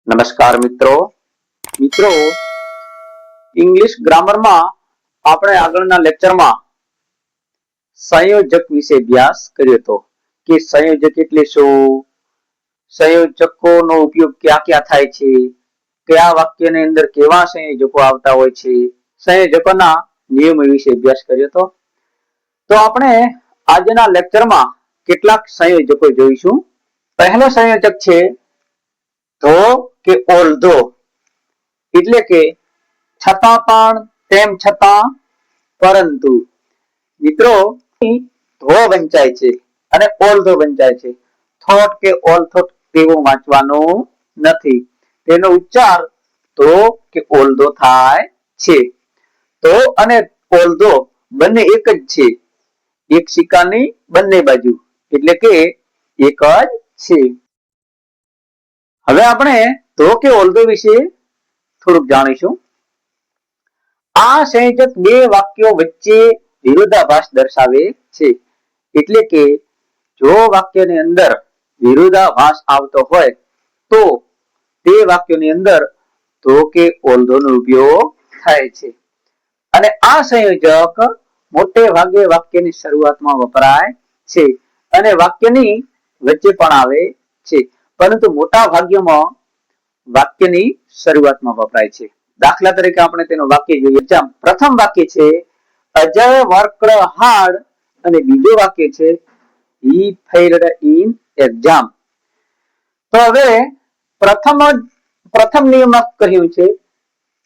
નમસ્કાર મિત્રો મિત્રો ઇંગ્લિશ ગ્રામરમાં આપણે આગળના લેક્ચરમાં સંયોજક વિશે અભ્યાસ કર્યો હતો કે સંયોજક એટલે શું, સંયોજકોનો ઉપયોગ ક્યાં ક્યાં થાય છે, કયા વાક્યની અંદર કેવા સંયોજકો આવતા હોય છે, સંયોજકોના નિયમો વિશે અભ્યાસ કર્યો હતો. તો આપણે આજના લેક્ચરમાં કેટલાક સંયોજકો જોઈશું. પહેલો સંયોજક છે ધો કે ઓલ્ધો, એટલે કે છતાં પણ, તેમ છતાં, પરંતુ. મિત્રો ધો વંચાય છે અને ઓલ્ધો વંચાય છે. થોટ કે ઓલથોટ તેવું વાંચવાનું નથી. તેનો ઉચ્ચાર ધો કે ઓલ્ધો થાય છે. ધો અને ઓલ્ધો બંને એક જ છે, એક સિક્કાની બંને બાજુ, એટલે કે એક જ છે. હવે આપણે ધો કે ઓલ્ધો વિશે થોડુંક જાણીશું. આ સંયોજક બે વાક્યો વચ્ચે વિરોધાભાસ દર્શાવે છે. એટલે કે જો વાક્યની અંદર વિરોધાભાસ આવતો હોય તો તે વાક્યની અંદર ધો કે ઓલ્ધોનો ઉપયોગ થાય છે. અને આ સંયોજક મોટે ભાગે વાક્યની શરૂઆતમાં વપરાય છે અને વાક્યની વચ્ચે પણ આવે છે, પરંતુ મોટા ભાગ્યમાં વાક્યની શરૂઆતમાં વપરાય છે. દાખલા તરીકે આપણે તેનું વાક્ય જોઈએ. પ્રથમ વાક્ય છે અજય વર્કડ હાર્ડ અને બીજું વાક્ય છે he failed in exam. તો હવે પ્રથમ નિયમમાં કહ્યું છે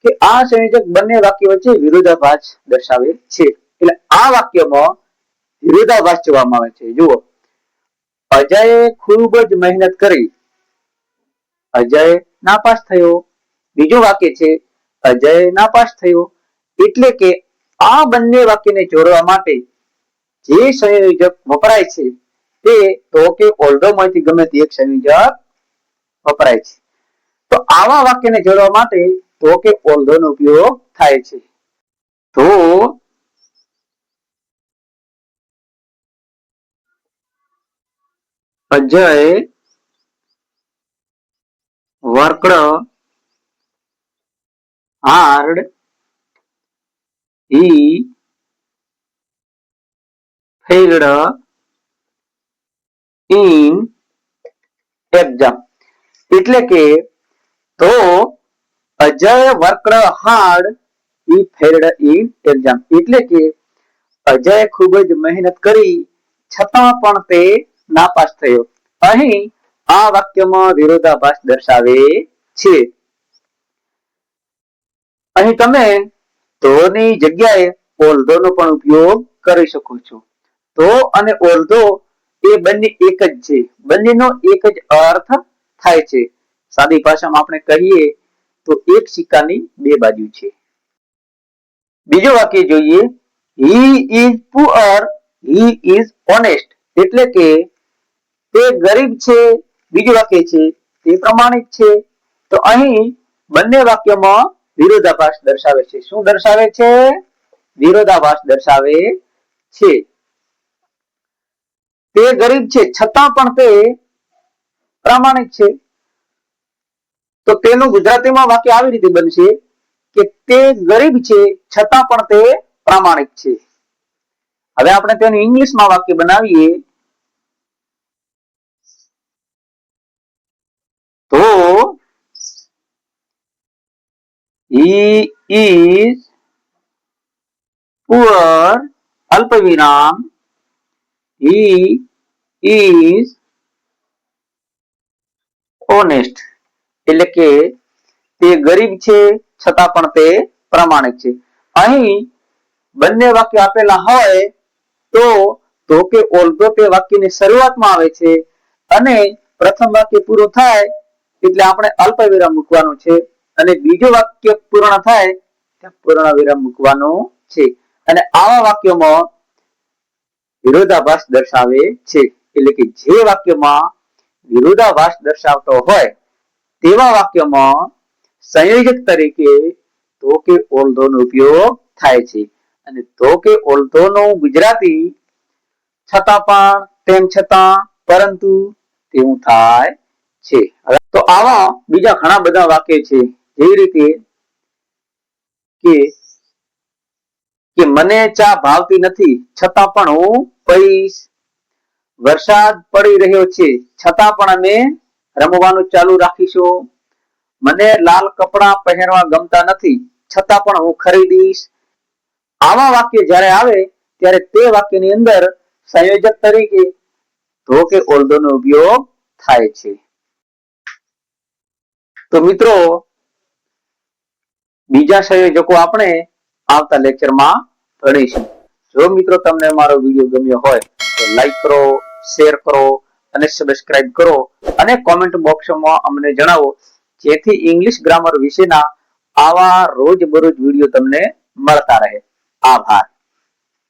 કે આ સંયોજક બંને વાક્યો વચ્ચે વિરોધાભાસ દર્શાવે છે. એટલે આ વાક્યમાં વિરોધાભાસ જોવામાં આવે છે. જુઓ, અજયે ખૂબ જ મહેનત કરી, અજય નાપાસ થયો. બીજું વાક્ય છે અજય નાપાસ થયો. એટલે કે આ બંને વાક્યને જોડવા માટે જે સંયોજક વપરાય છે તે ધો કે ઓલ્ધો માંથી ગમે તે એક સંયોજક વપરાય છે. તો આવા વાક્યને જોડવા માટે ધો કે ઓલ્ધોનો ઉપયોગ થાય છે. ધો Ajay worked hard he failed in exam. એટલે કે તો Ajay worked hard he failed in exam. એટલે કે અજય ખૂબ જ મહેનત કરી છતાં પણ તે નાપાસ થયો. અહીં આ વાક્યમાં વિરોધાભાસ દર્શાવે છે. અહીં તમે ધોની જગ્યાએ ઓલ્ધોનો પણ ઉપયોગ કરી શકો છો. ધો અને ઓલ્ધો એ બંને એક જ છે, બંનેનો એક જ અર્થ થાય છે. સાદી ભાષામાં આપણે કહીએ તો એક સિક્કાની બે બાજુ છે. બીજું વાક્ય જોઈએ, he is poor, he is honest. એટલે કે તે ગરીબ છે. બીજું વાક્ય છે તે પ્રમાણિક છે. તો અહીં બંને વાક્યમાં વિરોધાભાસ દર્શાવે છે. શું દર્શાવે છે? વિરોધાભાસ દર્શાવે છે. તે ગરીબ છે છતાં પણ તે પ્રામાણિક છે. તો તેનું ગુજરાતીમાં વાક્ય આવી રીતે બનશે કે તે ગરીબ છે છતાં પણ તે પ્રામાણિક છે. હવે આપણે તેનું ઇંગ્લિશમાં વાક્ય બનાવીએ તો he is poor અલ્પવિરામ he is honest. એટલે કે તે ગરીબ છે છતાં પણ તે પ્રામાણિક છે. અહીં બંને વાક્ય આપેલા હોય તો ધો કે ઓલ્ધો તે વાક્યની શરૂઆતમાં આવે છે અને પ્રથમ વાક્ય પૂરું થાય એટલે આપણે અલ્પ વિરામ મૂકવાનું છે અને બીજું વાક્ય પૂર્ણ થાય ત્યાં પૂર્ણ વિરામ મૂકવાનું છે. અને આવા વાક્યોમાં વિરોધાભાસ દર્શાવે છે. એટલે કે જે વાક્યમાં વિરોધાભાસ દર્શાવતો હોય તેવા વાક્યમાં સંયોજક તરીકે ધો કે ઓલ્ધોનો ઉપયોગ થાય છે. અને ધો કે ઓલ્ધોનો ગુજરાતી છતાં પણ, તેમ છતાં, પરંતુ તેવું થાય છે. તો આવા બીજા ઘણા બધા વાક્ય છે, જેવી રીતે કે મને ચા ભાવતી નથી છતાં પણ હું પીશ. વરસાદ પડી રહ્યો છે છતાં પણ અમે રમવાનું ચાલુ રાખીશું. મને લાલ કપડાં પહેરવા ગમતા નથી છતાં પણ હું ખરીદીશ. આવા વાક્ય જ્યારે આવે ત્યારે તે વાક્યની અંદર સંયોજક તરીકે ધો કે ઓલ્ધો નો ઉપયોગ થાય છે. તો મિત્રો બીજા સંયોજકો આપણે આવતા લેક્ચરમાં ભણીશું. જો મિત્રો તમને મારો વિડીયો ગમ્યો હોય તો લાઈક કરો, શેર કરો અને સબસ્ક્રાઇબ કરો અને કોમેન્ટ બોક્સમાં અમને જણાવો, જેથી ઇંગ્લિશ ગ્રામર વિશેના આવા રોજબરોજ વિડીયો તમને મળતા રહે. આભાર.